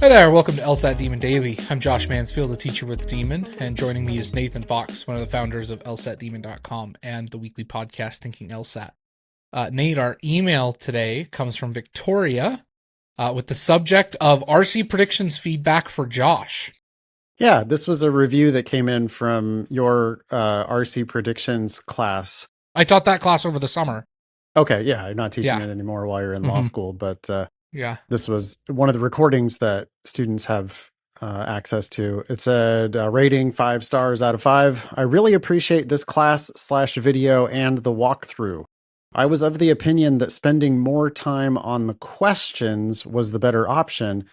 Hi there, welcome to LSAT Demon Daily. I'm Josh Mansfield, a teacher with Demon, and joining me is Nathan Fox, one of the founders of lsatdemon.com and the weekly podcast Thinking LSAT. Nate, our email today comes from Victoria with the subject of RC predictions feedback for Josh. Yeah, this was a review that came in from your RC predictions class. I taught that class over the summer. Okay, yeah, I'm not teaching it anymore while you're in law school, but this was one of the recordings that students have access to. It said, rating 5 stars out of 5. I really appreciate this class/video and the walkthrough. I was of the opinion that spending more time on the questions was the better option,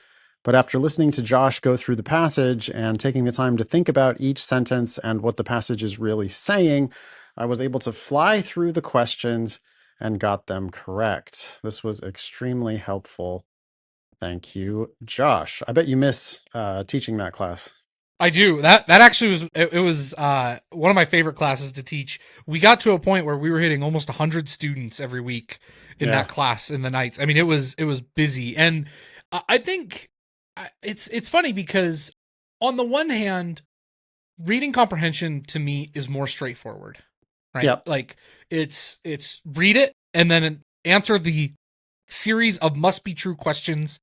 but after listening to Josh go through the passage and taking the time to think about each sentence and what the passage is really saying, I was able to fly through the questions and got them correct. This was extremely helpful. Thank you, Josh. I bet you miss teaching that class. I do. That actually was one of my favorite classes to teach. We got to a point where we were hitting almost 100 students every week in that class in the nights. I mean, it was busy, and I think it's funny because on the one hand, reading comprehension to me is more straightforward, right? Yep. Like it's read it and then answer the series of must be true questions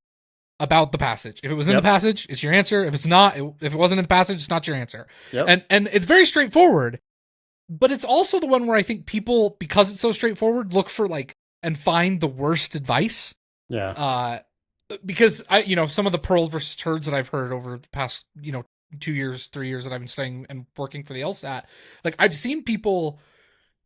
about the passage. If it was in the passage, it's your answer. If it's not, if it wasn't in the passage, it's not your answer. Yep. And it's very straightforward, but it's also the one where I think people, because it's so straightforward, look for and find the worst advice. Yeah. Because some of the pearls versus turds that I've heard over the past, 2 years, 3 years that I've been studying and working for the LSAT, I've seen people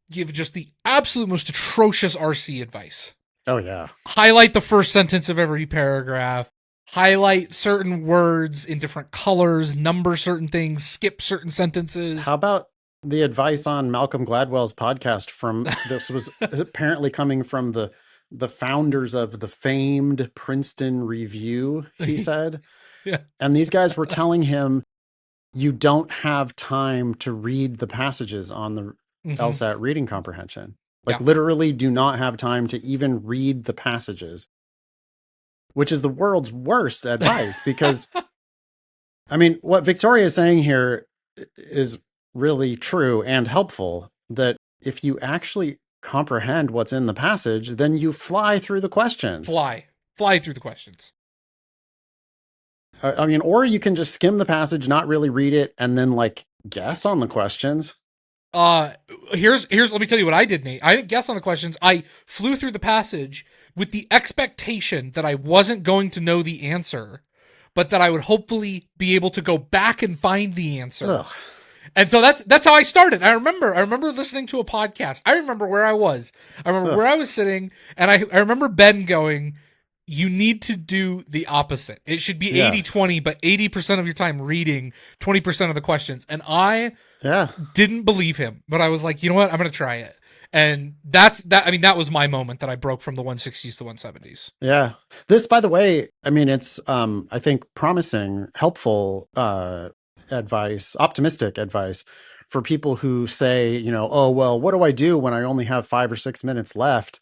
give just the absolute most atrocious RC advice. Oh yeah. Highlight the first sentence of every paragraph, highlight certain words in different colors, number certain things, skip certain sentences. How about the advice on Malcolm Gladwell's podcast this was apparently coming from the founders of the famed Princeton Review, he said. Yeah. And these guys were telling him, you don't have time to read the passages on the LSAT reading comprehension. Literally do not have time to even read the passages, which is the world's worst advice because, I mean, what Victoria is saying here is really true and helpful, that if you actually comprehend what's in the passage, then you fly through the questions. Fly through the questions. I mean, or you can just skim the passage, not really read it, and then guess on the questions. Here's let me tell you what I did, Nate. I didn't guess on the questions. I flew through the passage with the expectation that I wasn't going to know the answer, but that I would hopefully be able to go back and find the answer. Ugh. And so that's how I started. I remember listening to a podcast. I remember where I was. I remember where I was sitting, and I remember Ben going, you need to do the opposite. It should be 80-20, but 80% of your time reading, 20% of the questions. And I didn't believe him, but I was like, you know what? I'm going to try it. And that was my moment that I broke from the 160s to 170s. Yeah. This, by the way, I mean, it's, I think promising, helpful, advice, optimistic advice for people who say, oh, well, what do I do when I only have 5 or 6 minutes left?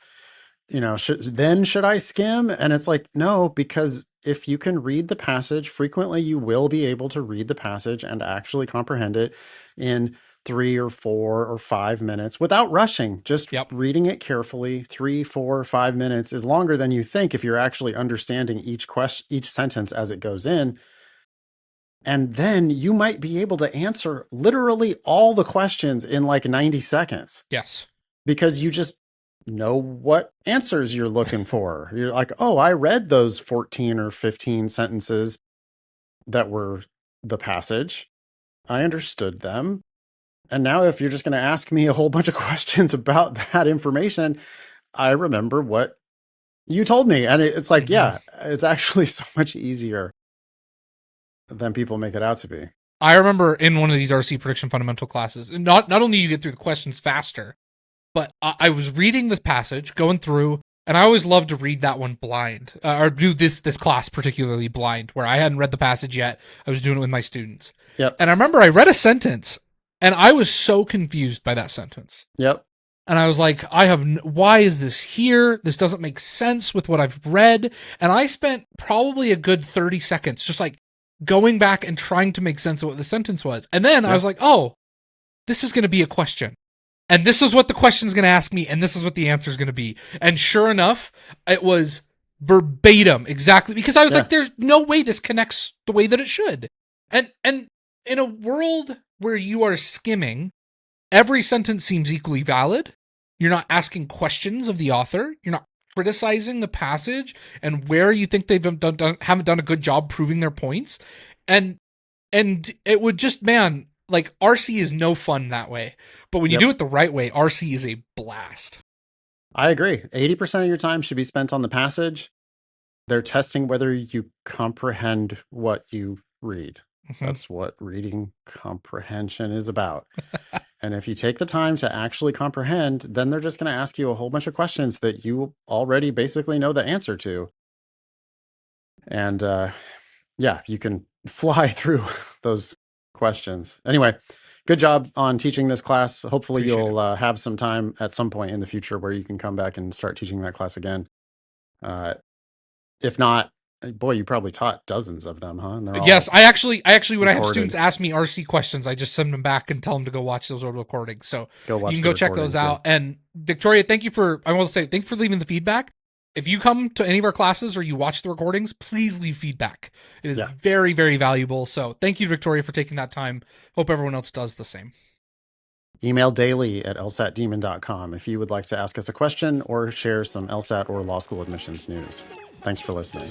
Should I skim? And it's no, because if you can read the passage frequently, you will be able to read the passage and actually comprehend it in 3 or 4 or 5 minutes without rushing. Just reading it carefully. 3, 4, 5 minutes is longer than you think if you're actually understanding each sentence as it goes in. And then you might be able to answer literally all the questions in 90 seconds. Yes. Because you just know what answers you're looking for. You're like, oh, I read those 14 or 15 sentences that were the passage. I understood them. And now if you're just going to ask me a whole bunch of questions about that information, I remember what you told me. And it's it's actually so much easier than people make it out to be. I remember in one of these RC prediction fundamental classes, not only you get through the questions faster, but I was reading this passage, going through, and I always love to read that one blind, or do this class particularly blind, where I hadn't read the passage yet. I was doing it with my students. Yep. And I remember I read a sentence, and I was so confused by that sentence. Yep. And I was like, why is this here? This doesn't make sense with what I've read. And I spent probably a good 30 seconds just like going back and trying to make sense of what the sentence was. And then I was like, oh, this is going to be a question. And this is what the question is going to ask me. And this is what the answer is going to be. And sure enough, it was verbatim exactly, because I was like, there's no way this connects the way that it should. And in a world where you are skimming, every sentence seems equally valid. You're not asking questions of the author. You're not criticizing the passage and where you think they've haven't done a good job proving their points. And it would just, man, like RC is no fun that way. But when you do it the right way, RC is a blast. I agree. 80% of your time should be spent on the passage. They're testing whether you comprehend what you read. That's what reading comprehension is about. And if you take the time to actually comprehend, then they're just going to ask you a whole bunch of questions that you already basically know the answer to. And you can fly through those questions. Anyway, good job on teaching this class. Hopefully you'll have some time at some point in the future where you can come back and start teaching that class again. If not, boy, you probably taught dozens of them, huh? And yes, I actually, when I have students ask me RC questions, I just send them back and tell them to go watch those old recordings. So you can go check those out. And Victoria, thank you for leaving the feedback. If you come to any of our classes or you watch the recordings, please leave feedback. It is very, very valuable. So thank you, Victoria, for taking that time. Hope everyone else does the same. Email daily@lsatdemon.com if you would like to ask us a question or share some LSAT or law school admissions news. Thanks for listening.